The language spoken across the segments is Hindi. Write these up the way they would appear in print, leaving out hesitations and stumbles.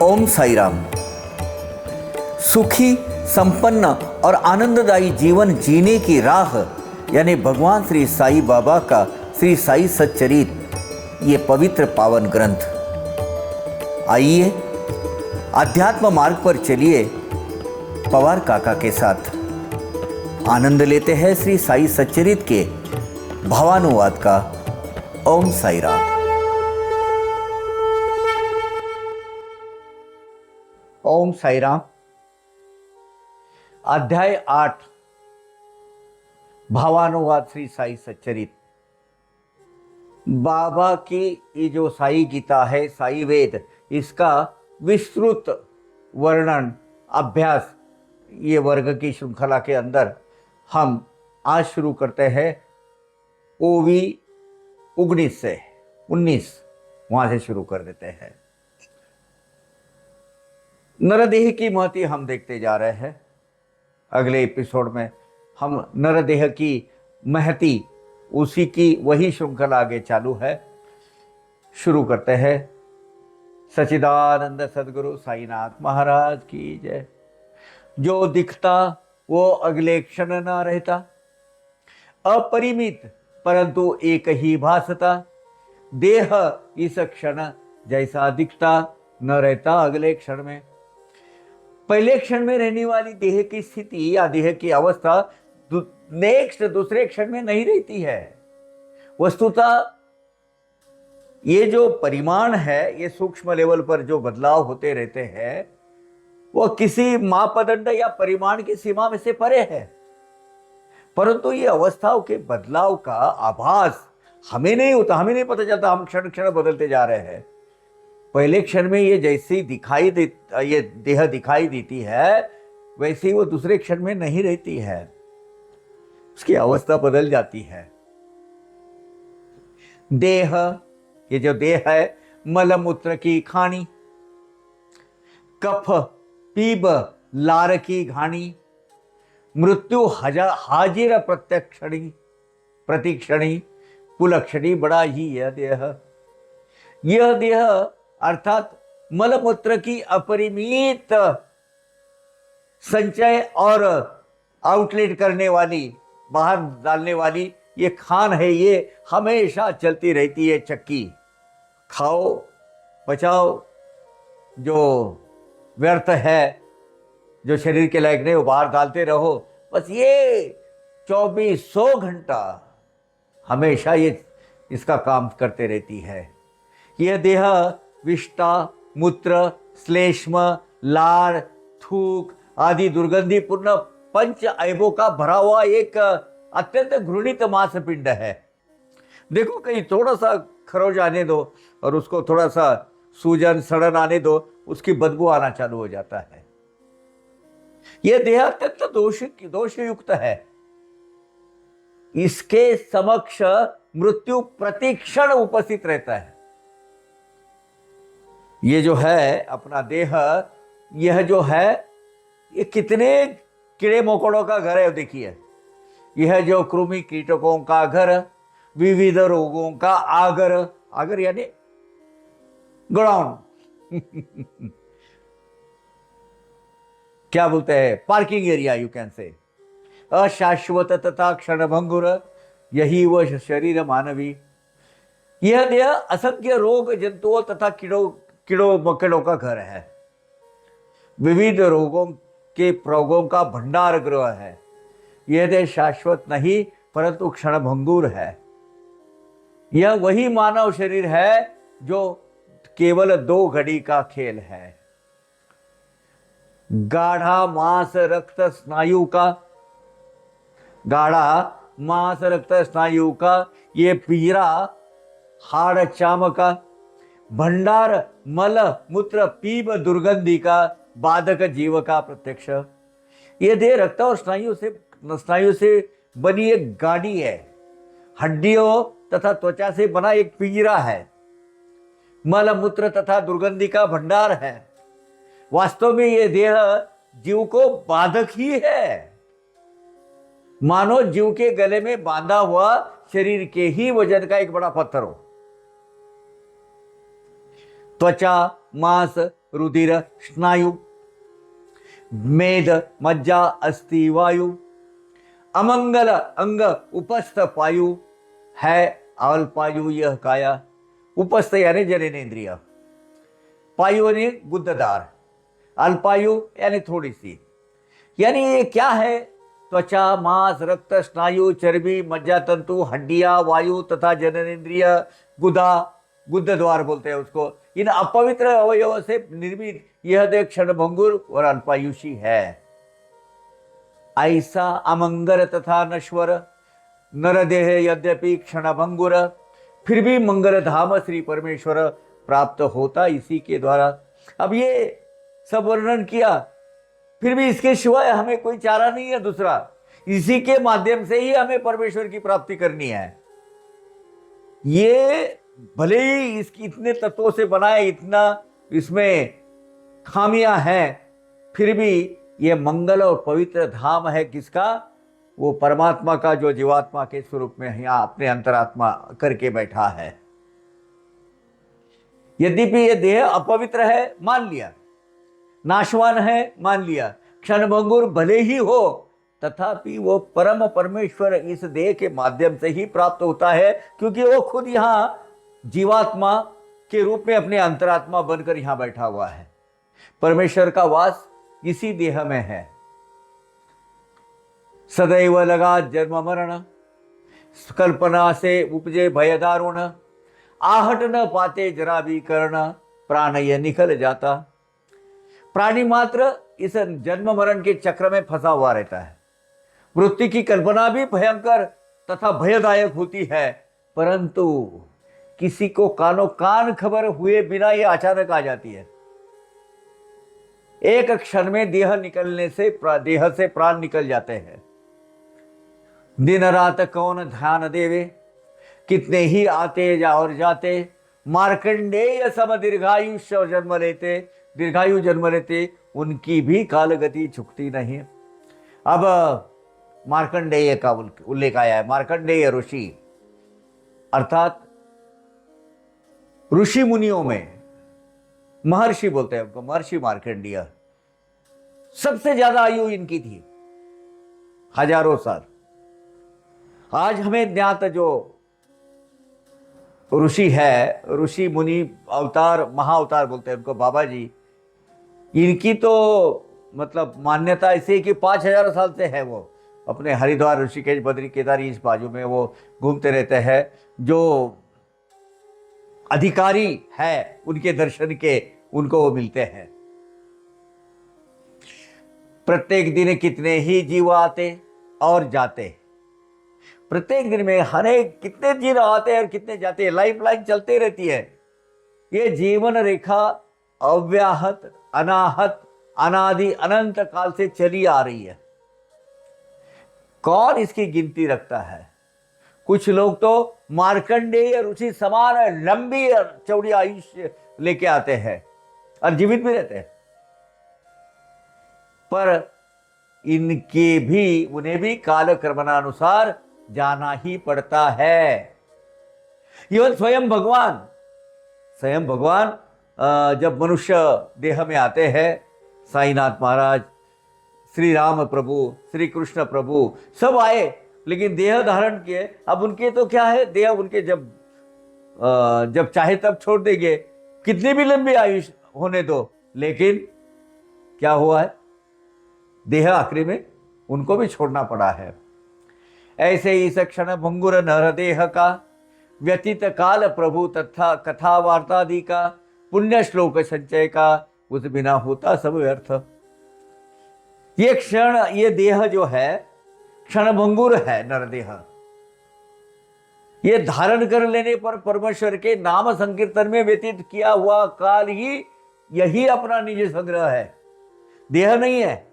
ओम साई राम। सुखी, संपन्न और आनंददायी जीवन जीने की राह यानी भगवान श्री साई बाबा का श्री साई सच्चरित, ये पवित्र पावन ग्रंथ। आइए अध्यात्म मार्ग पर चलिए पवार काका के साथ आनंद लेते हैं श्री साई सच्चरित के भावानुवाद का। ओम साई राम। ओम साई राम। अध्याय 8, भावानुवाद श्री साई सच्चरित। बाबा की ये जो साई गीता है, साई वेद, इसका विस्तृत वर्णन अभ्यास ये वर्ग की श्रृंखला के अंदर हम आज शुरू करते हैं। ओवी 19 से 19 वहां से शुरू कर देते हैं। नरदेह की महती हम देखते जा रहे हैं। अगले एपिसोड में हम नरदेह की महती, उसी की वही श्रृंखला आगे चालू है। शुरू करते हैं। सच्चिदानंद सदगुरु साईनाथ महाराज की जय। जो दिखता वो अगले क्षण न रहता, अपरिमित परंतु एक ही भासता। देह इस क्षण जैसा दिखता न रहता अगले क्षण में। पहले क्षण में रहने वाली देह की स्थिति या देह की अवस्था नेक्स्ट दूसरे क्षण में नहीं रहती है। वस्तुतः ये जो परिमाण है, ये सूक्ष्म लेवल पर जो बदलाव होते रहते हैं, वो किसी मापदंड या परिमाण की सीमा में से परे है। परंतु ये अवस्थाओं के बदलाव का आभास हमें नहीं होता, हमें नहीं पता चलता। हम क्षण क्षण बदलते जा रहे हैं। पहले क्षण में ये जैसी ये देह दिखाई देती है, वैसे ही वो दूसरे क्षण में नहीं रहती है। उसकी अवस्था बदल जाती है। देह, ये जो देह है, मलमूत्र की खानी, कफ पीब लार की घानी, मृत्यु हाजिर प्रत्यक्षणी प्रतिक्षणी कुलक्षणी बड़ा ही यह देह अर्थात मलमूत्र की अपरिमित संचय और आउटलेट करने वाली, बाहर डालने वाली ये खान है। ये हमेशा चलती रहती है चक्की। खाओ, बचाओ, जो व्यर्थ है, जो शरीर के लायक नहीं, वो बाहर डालते रहो। बस ये 2400 घंटा हमेशा ये इसका काम करते रहती है। यह देह विष्टा, मूत्र, श्लेष्म, लार, थूक आदि दुर्गंधिपूर्ण पंच ऐबों का भरा हुआ एक अत्यंत घृणित मांसपिंड है। देखो, कहीं थोड़ा सा खरोच आने दो और उसको थोड़ा सा सूजन सड़न आने दो, उसकी बदबू आना चालू हो जाता है। यह देह अत्यंत दोषयुक्त है। इसके समक्ष मृत्यु प्रतिक्षण उपस्थित रहता है। ये जो है अपना देह, यह जो है, ये कितने कीड़े मकोड़ों का घर है। देखिए, यह जो कृमि कीटकों का घर, विविध रोगों का आगर, आगर यानी गोडाउन क्या बोलते हैं, parking area you can say. अशाश्वत तथा क्षणभंगुर यही वह शरीर मानवी। यह देह असंख्य रोग जंतुओं तथा कीड़ों मकोड़ों का घर है। विविध रोगों के प्रयोगों का भंडार गृह है। यह देह शाश्वत नहीं परंतु क्षणभंगुर है। यह वही मानव शरीर है जो केवल 2 घड़ी का खेल है। गाढ़ा मांस रक्त स्नायु का ये पीरा हाड़ चाम का, भंडार मल मूत्र पीब दुर्गंधि का, बाधक जीव का प्रत्यक्ष। ये देह रक्त और स्नायु से बनी एक गाड़ी है। हड्डियों तथा त्वचा से बना एक पिंजरा है। मल मूत्र तथा दुर्गंधि का भंडार है। वास्तव में ये देह जीव को बाधक ही है। मानो जीव के गले में बांधा हुआ शरीर के ही वजन का एक बड़ा पत्थर हो। त्वचा, मांस, रुधिर स्नायु, मेद मज्जा अस्थि वायु, अमंगल अंग उपस्थ पायु है अल्पायु यह काया। उपस्थ यानी जननेन्द्रिय, पायु यानी गुद्ददार, अल्पायु यानी थोड़ी सी। यानी ये क्या है? त्वचा, मांस, रक्त, स्नायु, चर्बी, मज्जा तंतु, हड्डियां, वायु तथा जननेन्द्रिय, गुदा, गुद्द द्वार बोलते हैं उसको, इन अपवित्र अवयवों से निर्मित यह देह क्षणभंगुर और अल्पायुषी है। ऐसा अमंगल तथा नश्वर नरदेह यद्यपि क्षणभंगुर, फिर भी मंगल धाम श्री परमेश्वर प्राप्त होता इसी के द्वारा। अब ये सब वर्णन किया, फिर भी इसके सिवाय हमें कोई चारा नहीं है दूसरा। इसी के माध्यम से ही हमें परमेश्वर की प्राप्ति करनी है। ये भले ही इसकी इतने तत्वों से बना है, इतना इसमें खामियां हैं, फिर भी ये मंगल और पवित्र धाम है किसका? वो परमात्मा का, जो जीवात्मा के स्वरूप में यहाँ अपने अंतरात्मा करके बैठा है। यद्यपि ये देह अपवित्र है, मान लिया, नाशवान है, मान लिया, क्षणभंगुर भले ही हो, तथापि वो परम परमेश्वर इस देह के माध्यम से ही प्राप्त होता है, क्योंकि वो खुद यहाँ जीवात्मा के रूप में अपने अंतरात्मा बनकर यहाँ बैठा हुआ है। परमेश्वर का वास इसी देह में है। सदैव लगा जन्म मरण, कल्पना से उपजे भय दारुण, आहट न पाते जरा भी कर्ण, प्राण ये निकल जाता। प्राणी मात्र इस जन्म मरण के चक्र में फंसा हुआ रहता है। मृत्यु की कल्पना भी भयंकर तथा भयदायक होती है, परंतु किसी को कानो कान खबर हुए बिना ये अचानक आ जाती है। एक क्षण में देह निकलने से देह से प्राण निकल जाते हैं। दिन रात कौन ध्यान देवे, कितने ही आते जा और जाते, मार्कंडेय सम दीर्घायुष्य जन्म लेते, दीर्घायु जन्म लेते, उनकी भी काल गति झुकती नहीं। अब मार्कंडेय का उल्लेख आया है। मार्कंडेय ऋषि अर्थात ऋषि मुनियों में महर्षि बोलते हैं उनको, महर्षि मार्कंडेय। सबसे ज्यादा आयु इनकी थी, हजारों साल। आज हमें ज्ञात जो ऋषि है, ऋषि मुनि अवतार, महाअवतार बोलते हैं उनको, बाबा जी, इनकी तो मतलब मान्यता ऐसी है कि 5000 साल से है। वो अपने हरिद्वार, ऋषिकेश, बद्री, केदारी इस बाजू में वो घूमते रहते हैं। जो अधिकारी है उनके दर्शन के, उनको वो मिलते हैं। प्रत्येक दिन कितने ही जीव आते और जाते, प्रत्येक दिन में हर एक कितने जीव आते हैं और कितने जाते हैं, लाइफ लाइन चलते रहती है। ये जीवन रेखा अव्याहत, अनाहत, अनादि अनंत काल से चली आ रही है। कौन इसकी गिनती रखता है? कुछ लोग तो मार्कंडेय ऋषि समान लंबी और चौड़ी आयुष्य लेके आते हैं और जीवित भी रहते हैं, पर इनके भी, उन्हें भी काल कर्मणानुसार जाना ही पड़ता है। इवन स्वयं भगवान जब मनुष्य देह में आते हैं, साईनाथ महाराज, श्री राम प्रभु, श्री कृष्ण प्रभु सब आए, लेकिन देह धारण किए। अब उनके तो क्या है, देह उनके जब चाहे तब छोड़ देंगे, कितनी भी लंबी आयुष होने दो, लेकिन क्या हुआ है, देह आखिरी में उनको भी छोड़ना पड़ा है। ऐसे ही इस क्षण भंगुर नर देह का व्यतीत काल प्रभु तथा कथा वार्तादि का पुण्य श्लोक संचय का उस बिना होता सब व्यर्थ। ये क्षण, ये देह जो है क्षणभंगुर है, नरदेह। ये धारण कर लेने पर परमेश्वर के नाम संकीर्तन में व्यतीत किया हुआ काल ही यही अपना निज संग्रह है, देह नहीं है।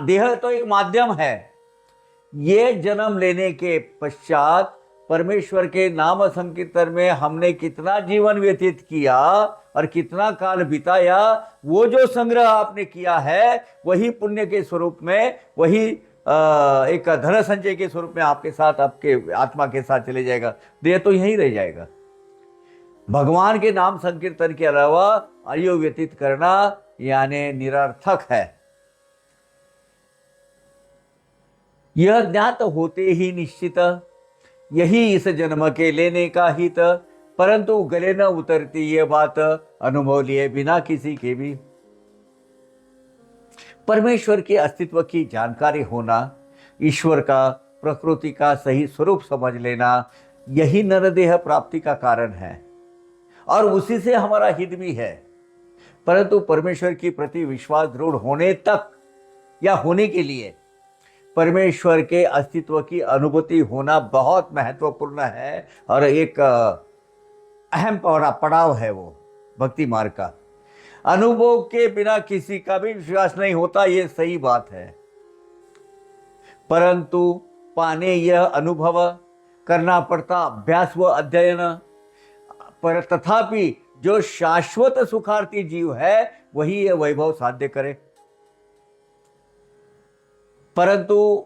देह तो एक माध्यम है। ये जन्म लेने के पश्चात परमेश्वर के नाम संकीर्तन में हमने कितना जीवन व्यतीत किया और कितना काल बिताया, वो जो संग्रह आपने किया है वही पुण्य के स्वरूप में, वही एक धन संचय के स्वरूप में आपके साथ, आपके आत्मा के साथ चले जाएगा। देह तो यहीं रह जाएगा। भगवान के नाम संकीर्तन के अलावा आयु व्यतीत करना यानी निरर्थक है। यह ज्ञात होते ही निश्चित यही इस जन्म के लेने का हित, परंतु गले न उतरती ये बात अनुभव लिए बिना किसी के भी। परमेश्वर के अस्तित्व की जानकारी होना, ईश्वर का प्रकृति का सही स्वरूप समझ लेना, यही नरदेह प्राप्ति का कारण है और उसी से हमारा हित भी है। परंतु परमेश्वर की प्रति विश्वास दृढ़ होने तक या होने के लिए परमेश्वर के अस्तित्व की अनुभूति होना बहुत महत्वपूर्ण है और एक अहम पड़ाव है वो भक्ति मार्ग का। अनुभव के बिना किसी का भी विश्वास नहीं होता, ये सही बात है। परंतु पाने यह अनुभव करना पड़ता अभ्यास व अध्ययन पर, तथापि जो शाश्वत सुखार्थी जीव है वही यह वैभव साध्य करे। परंतु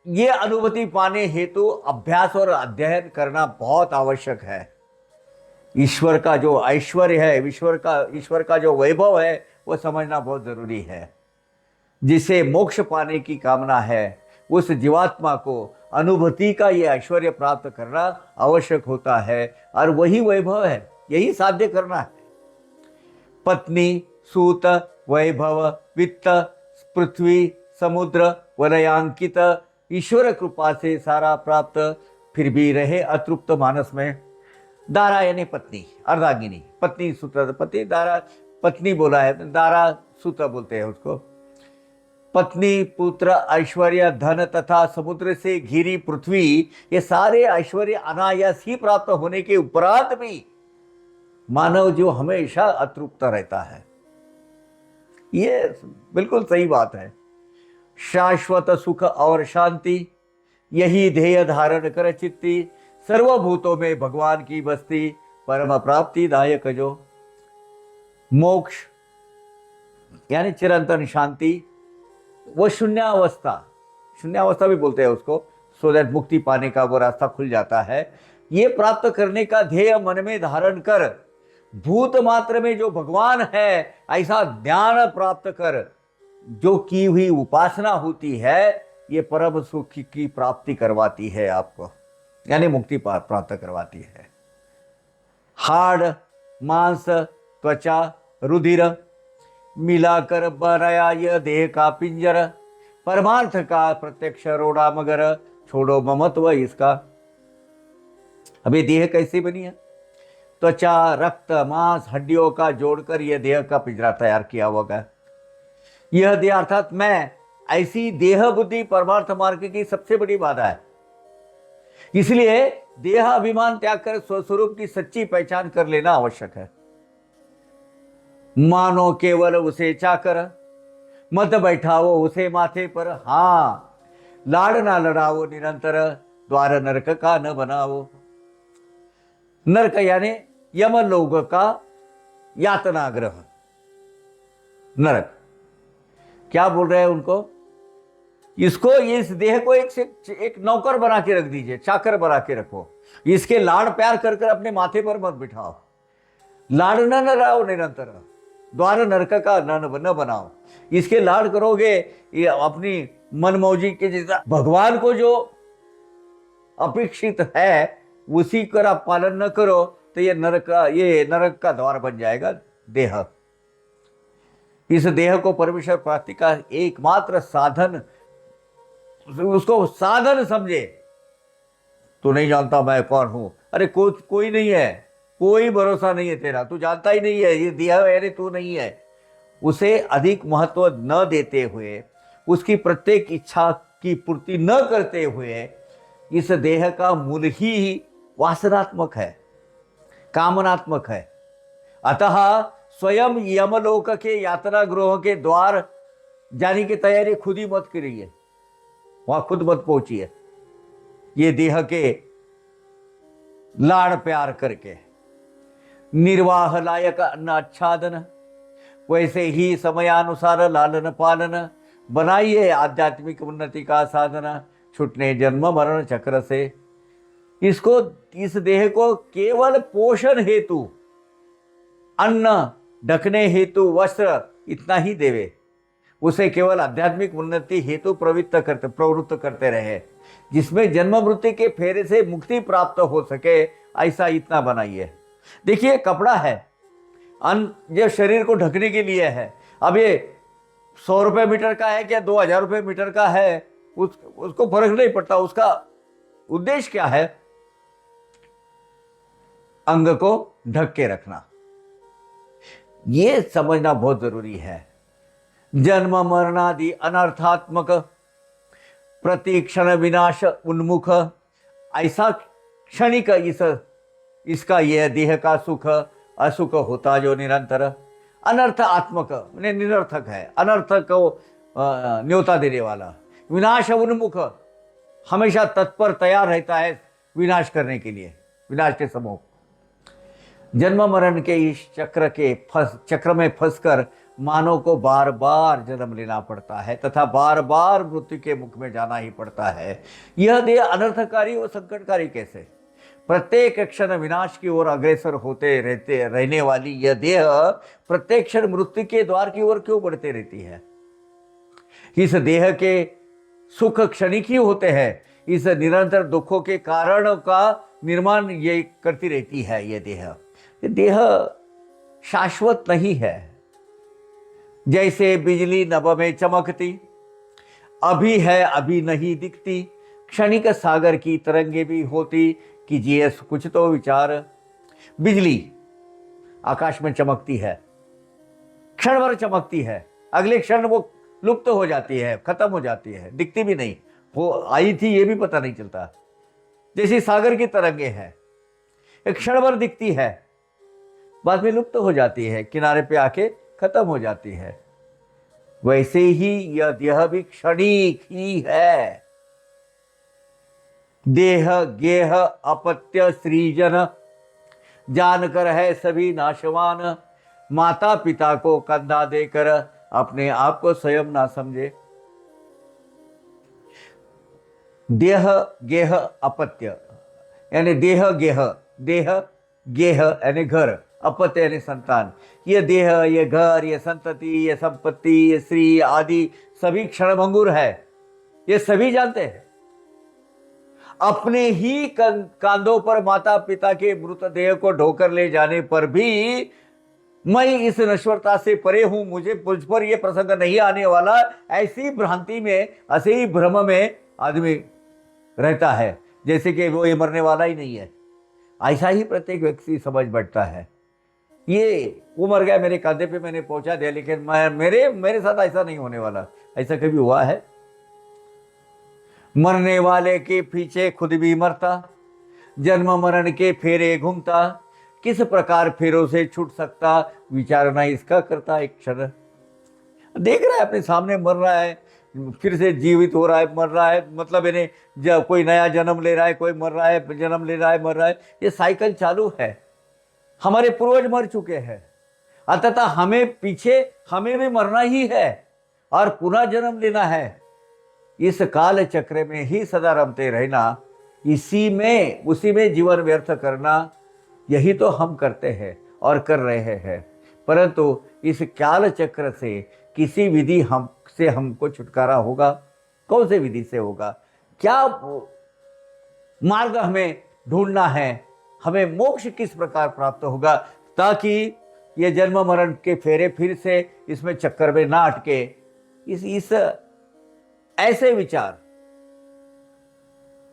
ये अनुभूति पाने हेतु अभ्यास और अध्ययन करना बहुत आवश्यक है। ईश्वर का जो ऐश्वर्य है, ईश्वर का जो वैभव है वो समझना बहुत जरूरी है। जिसे मोक्ष पाने की कामना है उस जीवात्मा को अनुभूति का ये ऐश्वर्य प्राप्त करना आवश्यक होता है और वही वैभव है, यही साध्य करना है। पत्नी, सूत, वैभव, वित्त, पृथ्वी, समुद्र, वलयांकित ईश्वर कृपा से सारा प्राप्त, फिर भी रहे अतृप्त मानस में। दारा यानी पत्नी, अर्धांगिनी, पत्नी सूत्र, पति दारा, पत्नी बोला है, दारा सूत्र बोलते हैं उसको। पत्नी, पुत्र, ऐश्वर्य, धन तथा समुद्र से घिरी पृथ्वी, ये सारे ऐश्वर्य अनायास ही प्राप्त होने के उपरांत भी मानव जो हमेशा अतृप्त रहता है। ये बिल्कुल सही बात है। शाश्वत सुख और शांति यही ध्येय धारण कर चित्ती, सर्वभूतों में भगवान की बस्ती, परम प्राप्ति दायक जो। मोक्ष यानी चिरंतन शांति, वो शून्यावस्था भी बोलते हैं उसको, सो दैट मुक्ति पाने का वो रास्ता खुल जाता है। ये प्राप्त करने का ध्येय मन में धारण कर, भूत मात्र में जो भगवान है ऐसा ध्यान प्राप्त कर, जो की हुई उपासना होती है ये परम सुख की प्राप्ति करवाती है आपको, यानी मुक्ति प्राप्त करवाती है। हाड़, मांस, त्वचा, रुधिर मिलाकर बनाया यह देह का पिंजर, परमार्थ का प्रत्यक्ष रोड़ा मगर, छोड़ो ममत्व इसका। अभी देह कैसे बनी है? त्वचा, रक्त, मांस, हड्डियों का जोड़कर यह देह का पिंजरा तैयार किया होगा। यह देह अर्थात मैं, ऐसी देह बुद्धि परमार्थ मार्ग की सबसे बड़ी बाधा है। इसलिए देह अभिमान त्याग कर स्वस्वरूप की सच्ची पहचान कर लेना आवश्यक है। मानो केवल उसे चाकर, मत बैठाओ उसे माथे पर, हाँ लाड़ ना लड़ाओ निरंतर, द्वार नरक का न बनाओ। नरक यानी यमलोक का यातना ग्रह, नरक। क्या बोल रहे हैं उनको? इसको, इस देह को एक नौकर बना के रख दीजिए, चाकर बना के रखो। इसके लाड़ प्यार कर कर अपने माथे पर मत बिठाओ। लाड़ न लड़ाओ निरंतर, द्वार नरक का न बनाओ। इसके लाड़ करोगे ये अपनी मनमौजी के जैसा, भगवान को जो अपेक्षित है उसी का पालन न करो तो ये नरक का द्वार बन जाएगा देह। इस देह को परमेश्वर प्राप्ति का एकमात्र साधन, उसको साधन समझे। तू नहीं जानता मैं कौन हूं, अरे कोई नहीं है, कोई भरोसा नहीं है तेरा, तू जानता ही नहीं है, ये दिया अरे तू नहीं है। उसे अधिक महत्व न देते हुए, उसकी प्रत्येक इच्छा की पूर्ति न करते हुए, इस देह का मूल ही वासनात्मक है, कामनात्मक है। अतः स्वयं यमलोक के यात्रा गृह के द्वार जाने की तैयारी खुद ही मत करिए, वहां खुद मत पहुंचिए। ये देह के लाड़ प्यार करके निर्वाह लायक अन्न आच्छादन, वैसे ही समयानुसार लालन पालन बनाइए आध्यात्मिक उन्नति का साधन, छुटने जन्म मरण चक्र से। इसको, इस देह को केवल पोषण हेतु, अन्न, ढकने हेतु वस्त्र इतना ही देवे, उसे केवल आध्यात्मिक उन्नति हेतु प्रवृत्त करते रहे, जिसमें जन्म मृत्यु के फेरे से मुक्ति प्राप्त हो सके, ऐसा इतना बनाइए। देखिए कपड़ा है, अन्न ये शरीर को ढकने के लिए है। अब ये 100 रुपये मीटर का है क्या 2000 रुपये मीटर का है, उसको फर्क नहीं पड़ता। उसका उद्देश्य क्या है? अंग को ढक के रखना। ये समझना बहुत जरूरी है। जन्म मरणादि अनर्थात्मक प्रतिक्षण विनाश उन्मुख, ऐसा क्षणिक इसका यह देह का सुख असुख होता जो निरंतर अनर्थ आत्मक निरर्थक है, अनर्थक को न्योता देने वाला, विनाश उन्मुख हमेशा तत्पर तैयार रहता है विनाश करने के लिए, विनाश के समूह। जन्म मरण के इस चक्र में फंसकर मानव को बार बार जन्म लेना पड़ता है तथा बार बार मृत्यु के मुख में जाना ही पड़ता है। यह देह अनर्थकारी और संकटकारी कैसे? प्रत्येक क्षण विनाश की ओर अग्रसर होते रहने वाली यह देह प्रत्येक क्षण मृत्यु के द्वार की ओर क्यों बढ़ते रहती है? इस देह के सुख क्षणिक ही होते हैं। इस निरंतर दुखों के कारणों का निर्माण ये करती रहती है। यह देह शाश्वत नहीं है। जैसे बिजली नभ में चमकती, अभी है अभी नहीं दिखती, क्षणिक सागर की तरंगे भी होती, कीजिए कुछ तो विचार। बिजली आकाश में चमकती है, क्षण भर चमकती है, अगले क्षण वो लुप्त हो जाती है, खत्म हो जाती है, दिखती भी नहीं, वो आई थी ये भी पता नहीं चलता। जैसे सागर की तरंगे हैं, एक क्षण भर दिखती है, बाद में लुप्त हो जाती है, किनारे पे आके खत्म हो जाती है। वैसे ही यह देह भी क्षणिक ही है। देह गेह अपत्य सृजन जानकर है सभी नाशवान, माता पिता को कंधा देकर अपने आप को स्वयं ना समझे। देह गेह अपत्य यानी देह गेह यानी घर, अपत्य यानी संतान। ये देह, ये घर, ये संतति, ये संपत्ति, ये श्री आदि सभी क्षणभंगुर है, ये सभी जानते हैं। अपने ही कांधों पर माता पिता के मृतदेह को ढोकर ले जाने पर भी मैं इस नश्वरता से परे हूं, मुझ पर यह प्रसंग नहीं आने वाला, ऐसी भ्रांति में, ऐसे ही भ्रम में आदमी रहता है जैसे कि वो ये मरने वाला ही नहीं है। ऐसा ही प्रत्येक व्यक्ति समझ बैठता है, ये वो मर गया मेरे कांधे पे मैंने पहुंचा दिया, लेकिन मेरे साथ ऐसा नहीं होने वाला। ऐसा कभी हुआ है? मरने वाले के पीछे खुद भी मरता, जन्म मरण के फेरे घूमता, किस प्रकार फेरों से छूट सकता, विचारना इसका करता। एक क्षण देख रहा है अपने सामने, मर रहा है, फिर से जीवित हो रहा है, मर रहा है, मतलब इन्हें जब कोई नया जन्म ले रहा है, कोई मर रहा है, जन्म ले रहा है, मर रहा है, ये साइकिल चालू है। हमारे पूर्वज मर चुके हैं, अतः हमें भी मरना ही है और पुनः जन्म लेना है। इस काल चक्र में ही सदा रमते रहना, उसी में जीवन व्यर्थ करना, यही तो हम करते हैं और कर रहे हैं। परंतु इस काल चक्र से किसी विधि हमको छुटकारा होगा? कौन से विधि से होगा? क्या मार्ग हमें ढूंढना है? हमें मोक्ष किस प्रकार प्राप्त होगा, ताकि ये जन्म मरण के फेरे फिर से इसमें चक्कर में ना अटके। इस ऐसे विचार,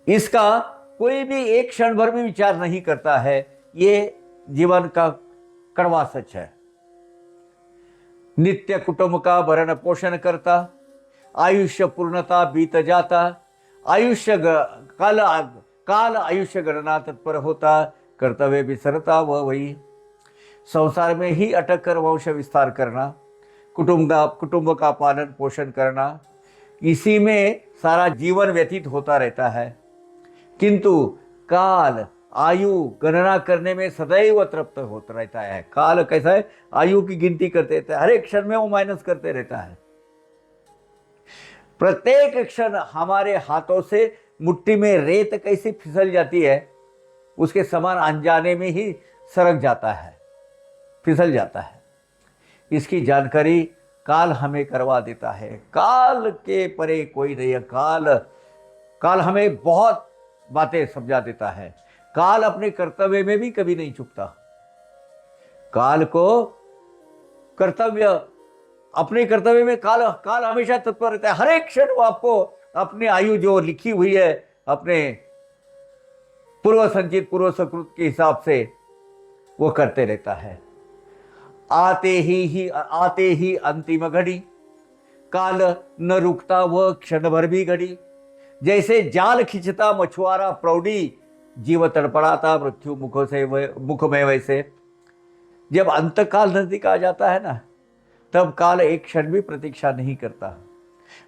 इसका कोई भी एक क्षण भर भी विचार नहीं करता है। ये जीवन का कड़वा सच है। नित्य कुटुंब का भरण पोषण करता, आयुष्य पूर्णता बीत जाता, काल आयुष्य गणना तत्पर होता, कर्तव्य विसरता वह वही। संसार में ही अटक कर वंश विस्तार करना, कुटुंब का पालन पोषण करना, इसी में सारा जीवन व्यतीत होता रहता है। किंतु काल आयु गणना करने में सदैव तृप्त होता रहता है। काल कैसा है? आयु की गिनती करते रहता है, हर एक क्षण में वो माइनस करते रहता है। प्रत्येक क्षण हमारे हाथों से मुट्ठी में रेत कैसे फिसल जाती है, उसके समान अनजाने में ही सरक जाता है, फिसल जाता है। इसकी जानकारी काल हमें करवा देता है। काल के परे कोई नहीं है। काल हमें बहुत बातें समझा देता है। काल अपने कर्तव्य में भी कभी नहीं चूकता। काल को कर्तव्य, अपने कर्तव्य में काल काल हमेशा तत्पर रहता है। हर एक क्षण वो आपको अपनी आयु जो लिखी हुई है अपने पूर्व संचित पूर्व सुकृत के हिसाब से वो करते रहता है। आते ही अंतिम घड़ी, काल न रुकता वह क्षण भर भी घड़ी। जैसे जाल खींचता मछुआरा प्रौढ़ी, जीव तड़पड़ाता मृत्यु मुख में, वैसे जब अंतकाल नजदीक आ जाता है ना, तब काल एक क्षण भी प्रतीक्षा नहीं करता।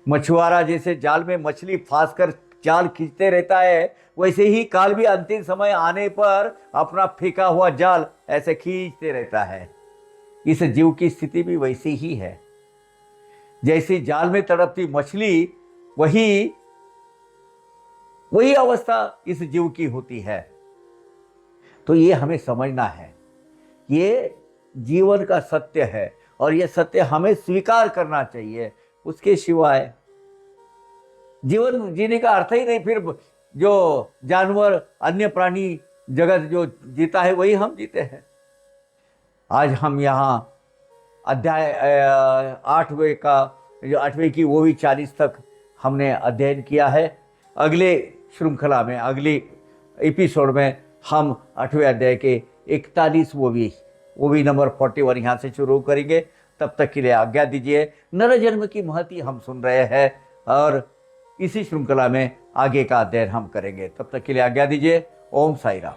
मछुआरा जैसे जाल में मछली फांस कर जाल खींचते रहता है, वैसे ही काल भी अंतिम समय आने पर अपना फेंका हुआ जाल ऐसे खींचते रहता है। इस जीव की स्थिति भी वैसी ही है। जैसी जाल में तड़पती मछली, वही अवस्था इस जीव की होती है। तो ये हमें समझना है, ये जीवन का सत्य है और ये सत्य हमें स्वीकार करना चाहिए। उसके सिवाय जीवन जीने का अर्थ ही नहीं। फिर जो जानवर अन्य प्राणी जगत जो जीता है वही हम जीते हैं। आज हम यहाँ अध्याय 8वें का जो 8वें की वो भी 40 तक हमने अध्ययन किया है। अगले श्रृंखला में, अगली एपिसोड में हम 8वें अध्याय के 41 वो भी नंबर 41 यहाँ से शुरू करेंगे। तब तक के लिए आज्ञा दीजिए। नर जन्म की महती हम सुन रहे हैं और इसी श्रृंखला में आगे का अध्ययन हम करेंगे। तब तक के लिए आज्ञा दीजिए। ओम साई राम।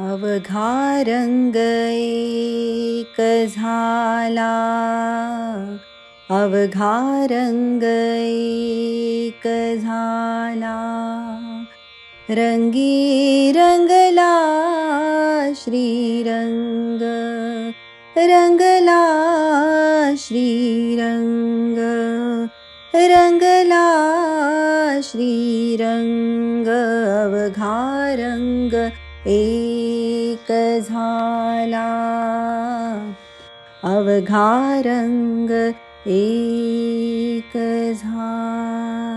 अवघारंग एक झाला, अवघारंग एक झाला, रंगी रंगला श्रीरंग, रंगला श्रीरंग, रंगला श्रीरंग। अवघारंग एक झाला, अवघारंग एक झाला।